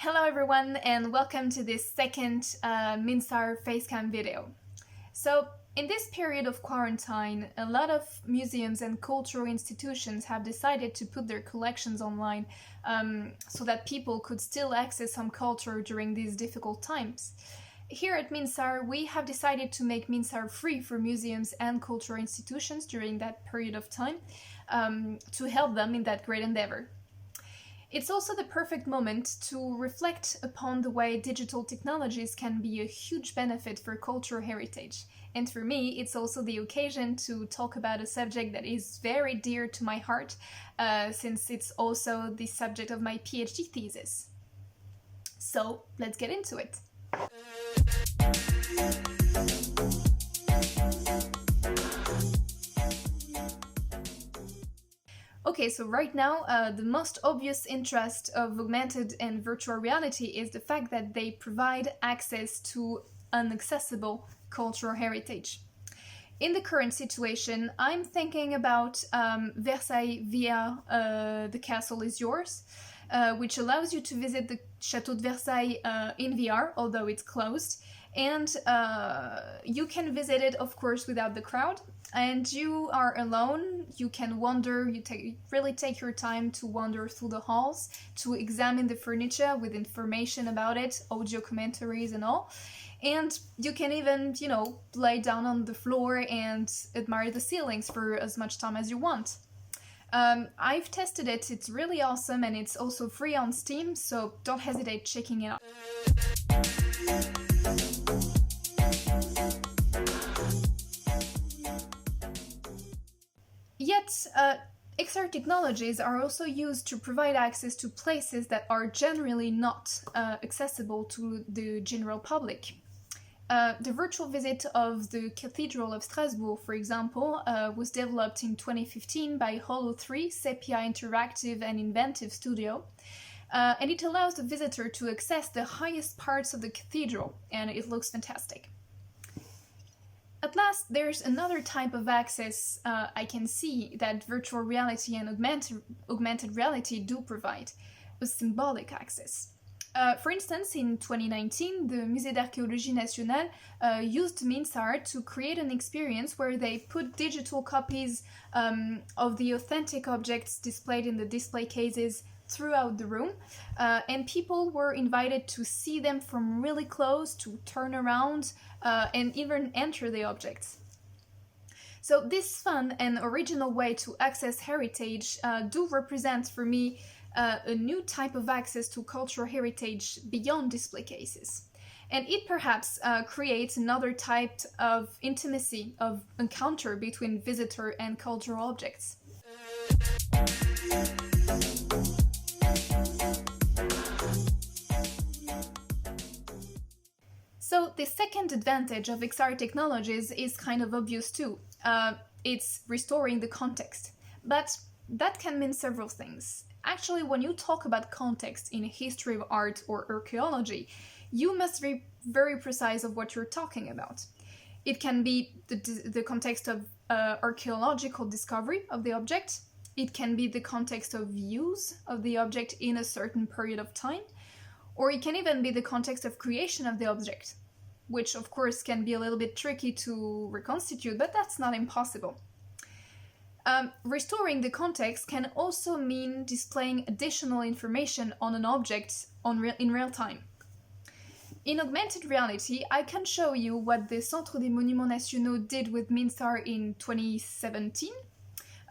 Hello everyone and welcome to this second Minsar Facecam video. So in this period of quarantine, a lot of museums and cultural institutions have decided to put their collections online so that people could still access some culture during these difficult times. Here at Minsar, we have decided to make Minsar free for museums and cultural institutions during that period of time to help them in that great endeavor. It's also the perfect moment to reflect upon the way digital technologies can be a huge benefit for cultural heritage. And for me, it's also the occasion to talk about a subject that is very dear to my heart, since it's also the subject of my PhD thesis. So let's get into it. Okay, so right now, the most obvious interest of augmented and virtual reality is the fact that they provide access to inaccessible cultural heritage. In the current situation, I'm thinking about Versailles via The Castle is Yours, which allows you to visit the Château de Versailles in VR, although it's closed, and you can visit it, of course, without the crowd. And you are alone, you can wander, really take your time to wander through the halls, to examine the furniture with information about it, audio commentaries and all. And you can even, lay down on the floor and admire the ceilings for as much time as you want. I've tested it, it's really awesome, and it's also free on Steam, so don't hesitate checking it out. Yet, XR technologies are also used to provide access to places that are generally not accessible to the general public. The virtual visit of the Cathedral of Strasbourg, for example, was developed in 2015 by Holo3, Sepia Interactive and Inventive Studio, and it allows the visitor to access the highest parts of the cathedral, and it looks fantastic. At last, there's another type of access I can see that virtual reality and augmented reality do provide, a symbolic access. For instance, in 2019, the Musée d'Archéologie Nationale used Minsar to create an experience where they put digital copies of the authentic objects displayed in the display cases throughout the room, and people were invited to see them from really close, to turn around, and even enter the objects. So this fun and original way to access heritage do represent for me a new type of access to cultural heritage beyond display cases. And it perhaps creates another type of intimacy, of encounter between visitor and cultural objects. So the second advantage of XR technologies is kind of obvious too. It's restoring the context. But that can mean several things. Actually, when you talk about context in history of art or archaeology, you must be very precise of what you're talking about. It can be the context of archaeological discovery of the object. It can be the context of use of the object in a certain period of time. Or it can even be the context of creation of the object, which of course can be a little bit tricky to reconstitute, but that's not impossible. Restoring the context can also mean displaying additional information on an object in real time. In augmented reality, I can show you what the Centre des Monuments Nationaux did with Minsar in 2017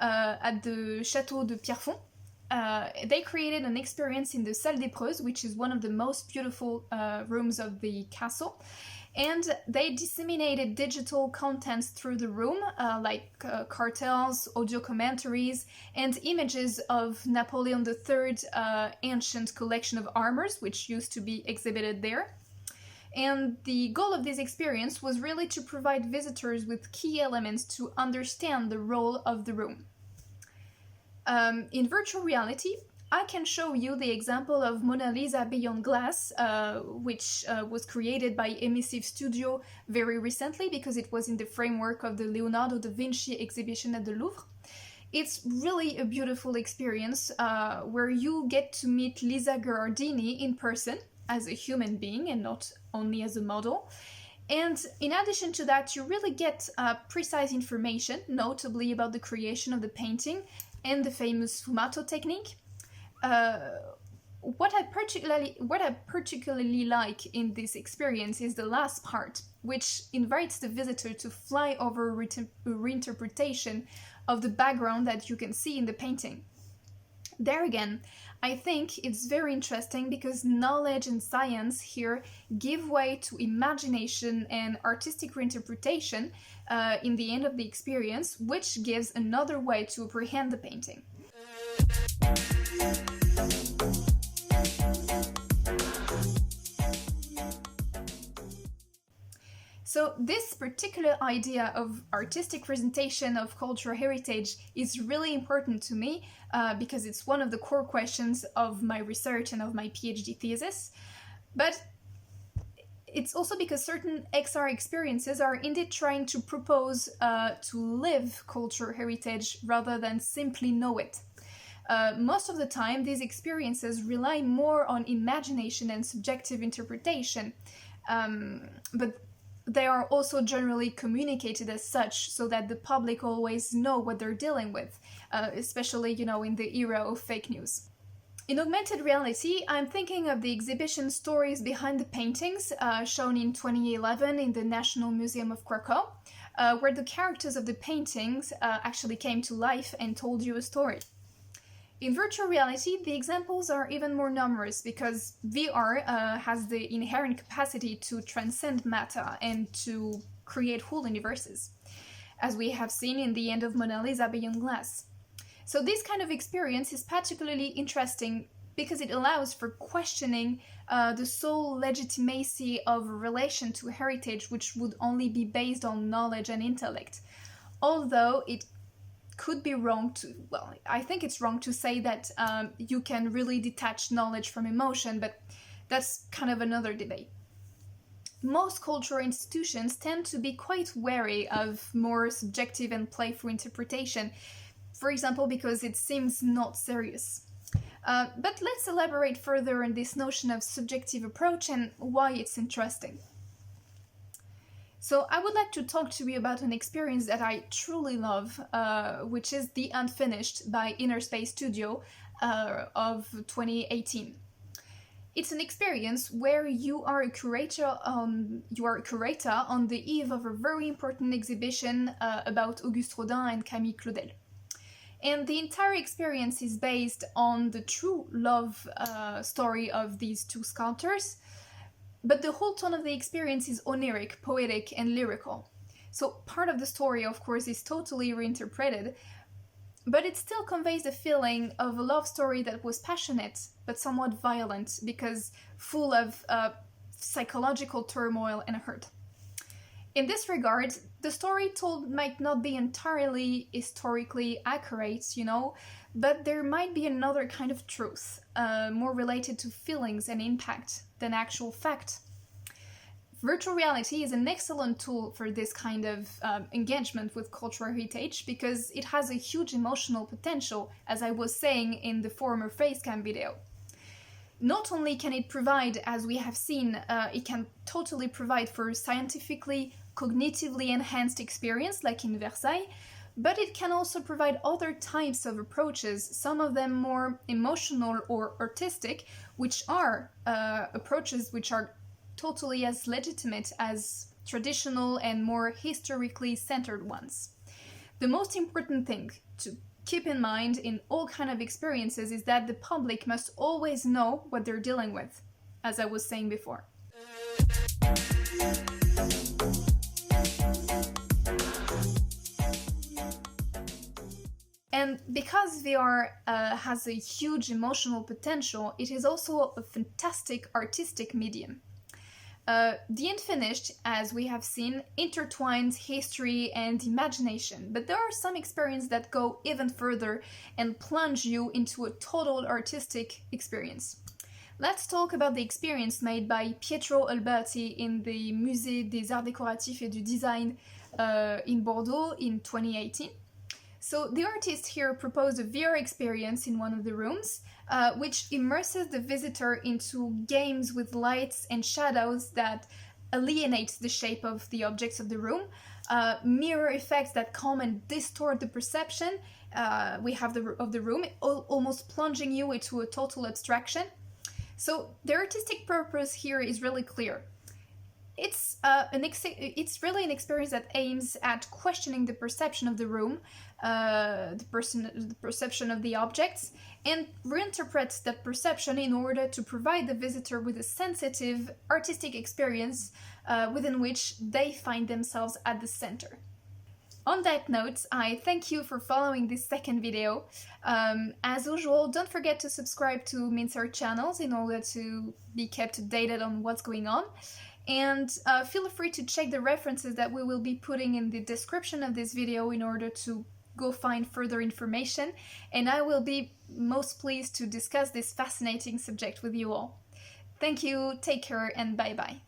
at the Château de Pierrefonds. They created an experience in the Salle des Preuses, which is one of the most beautiful rooms of the castle, and they disseminated digital contents through the room, like cartels, audio commentaries, and images of Napoleon III's ancient collection of armors, which used to be exhibited there. And the goal of this experience was really to provide visitors with key elements to understand the role of the room. In virtual reality, I can show you the example of Mona Lisa Beyond Glass, which was created by Emissive Studio very recently because it was in the framework of the Leonardo da Vinci exhibition at the Louvre. It's really a beautiful experience where you get to meet Lisa Gherardini in person as a human being and not only as a model. And in addition to that, you really get precise information, notably about the creation of the painting and the famous sfumato technique. What I particularly like in this experience is the last part, which invites the visitor to fly over a reinterpretation of the background that you can see in the painting. There again, I think it's very interesting because knowledge and science here give way to imagination and artistic reinterpretation in the end of the experience, which gives another way to apprehend the painting. So this particular idea of artistic presentation of cultural heritage is really important to me because it's one of the core questions of my research and of my PhD thesis. But it's also because certain XR experiences are indeed trying to propose to live cultural heritage rather than simply know it. Most of the time, these experiences rely more on imagination and subjective interpretation, but they are also generally communicated as such so that the public always know what they're dealing with, especially, in the era of fake news. In augmented reality, I'm thinking of the exhibition Stories Behind the Paintings, shown in 2011 in the National Museum of Krakow, where the characters of the paintings actually came to life and told you a story. In virtual reality, the examples are even more numerous because VR has the inherent capacity to transcend matter and to create whole universes, as we have seen in the end of Mona Lisa Beyond Glass. So this kind of experience is particularly interesting because it allows for questioning the sole legitimacy of a relation to heritage which would only be based on knowledge and intellect. Although it could be wrong to, I think it's wrong to say that you can really detach knowledge from emotion, but that's kind of another debate. Most cultural institutions tend to be quite wary of more subjective and playful interpretation, for example, because it seems not serious. But let's elaborate further on this notion of subjective approach and why it's interesting. So I would like to talk to you about an experience that I truly love, which is The Unfinished by Inner Space Studio of 2018. It's an experience where you are a curator on the eve of a very important exhibition about Auguste Rodin and Camille Claudel. And the entire experience is based on the true love story of these two sculptors. But the whole tone of the experience is oniric, poetic, and lyrical. So part of the story, of course, is totally reinterpreted, but it still conveys the feeling of a love story that was passionate, but somewhat violent, because full of psychological turmoil and hurt. In this regard, the story told might not be entirely historically accurate, but there might be another kind of truth, more related to feelings and impact than actual fact. Virtual reality is an excellent tool for this kind of engagement with cultural heritage because it has a huge emotional potential, as I was saying in the former facecam video. Not only can it provide, as we have seen, it can totally provide for scientifically, cognitively enhanced experience, like in Versailles, but it can also provide other types of approaches, some of them more emotional or artistic, which are approaches which are totally as legitimate as traditional and more historically centered ones. The most important thing to keep in mind in all kind of experiences is that the public must always know what they're dealing with, as I was saying before. And because VR has a huge emotional potential, it is also a fantastic artistic medium. The Unfinished, as we have seen, intertwines history and imagination, but there are some experiences that go even further and plunge you into a total artistic experience. Let's talk about the experience made by Pietro Alberti in the Musée des Arts Décoratifs et du Design in Bordeaux in 2018. So the artist here proposed a VR experience in one of the rooms, which immerses the visitor into games with lights and shadows that alienate the shape of the objects of the room, mirror effects that come and distort the perception of the room, almost plunging you into a total abstraction. So the artistic purpose here is really clear. It's really an experience that aims at questioning the perception of the room, the perception of the objects, and reinterprets that perception in order to provide the visitor with a sensitive artistic experience within which they find themselves at the center. On that note, I thank you for following this second video. As usual, don't forget to subscribe to Minsar channels in order to be kept updated on what's going on. And feel free to check the references that we will be putting in the description of this video in order to go find further information. And I will be most pleased to discuss this fascinating subject with you all. Thank you, take care, and bye-bye.